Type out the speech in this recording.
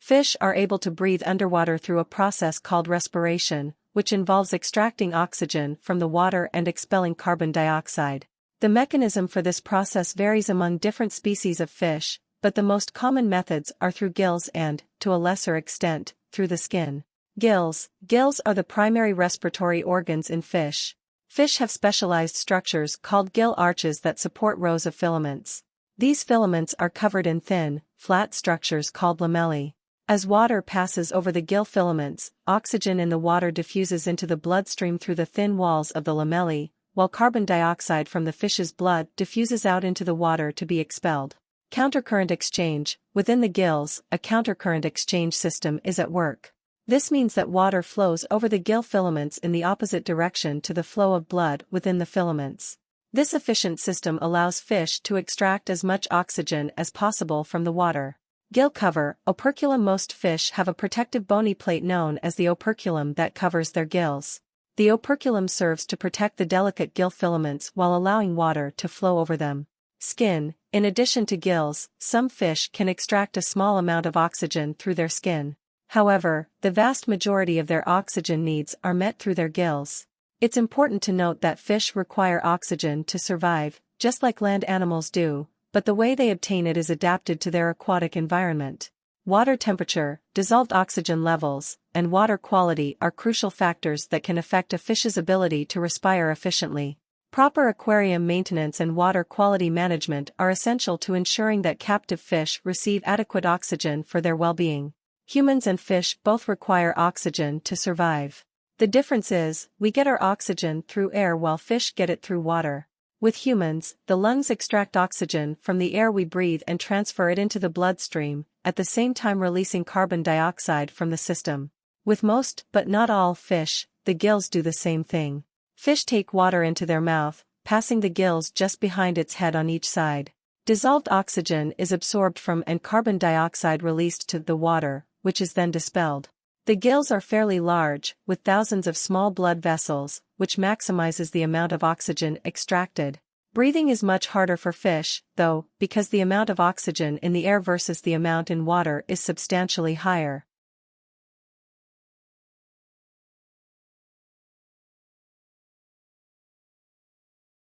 Fish are able to breathe underwater through a process called respiration, which involves extracting oxygen from the water and expelling carbon dioxide. The mechanism for this process varies among different species of fish, but the most common methods are through gills and, to a lesser extent, through the skin. Gills. Gills are the primary respiratory organs in fish. Fish have specialized structures called gill arches that support rows of filaments. These filaments are covered in thin, flat structures called lamellae. As water passes over the gill filaments, oxygen in the water diffuses into the bloodstream through the thin walls of the lamellae, while carbon dioxide from the fish's blood diffuses out into the water to be expelled. Countercurrent exchange. Within the gills, a countercurrent exchange system is at work. This means that water flows over the gill filaments in the opposite direction to the flow of blood within the filaments. This efficient system allows fish to extract as much oxygen as possible from the water. Gill cover. Operculum. Most fish have a protective bony plate known as the operculum that covers their gills. The operculum serves to protect the delicate gill filaments while allowing water to flow over them. Skin. In addition to gills, some fish can extract a small amount of oxygen through their skin. However, the vast majority of their oxygen needs are met through their gills. It's important to note that fish require oxygen to survive, just like land animals do, but the way they obtain it is adapted to their aquatic environment. Water temperature, dissolved oxygen levels, and water quality are crucial factors that can affect a fish's ability to respire efficiently. Proper aquarium maintenance and water quality management are essential to ensuring that captive fish receive adequate oxygen for their well-being. Humans and fish both require oxygen to survive. The difference is, we get our oxygen through air while fish get it through water. With humans, the lungs extract oxygen from the air we breathe and transfer it into the bloodstream, at the same time releasing carbon dioxide from the system. With most, but not all, fish, the gills do the same thing. Fish take water into their mouth, passing the gills just behind its head on each side. Dissolved oxygen is absorbed from and carbon dioxide released to the water, which is then dispelled. The gills are fairly large, with thousands of small blood vessels, which maximizes the amount of oxygen extracted. Breathing is much harder for fish, though, because the amount of oxygen in the air versus the amount in water is substantially higher.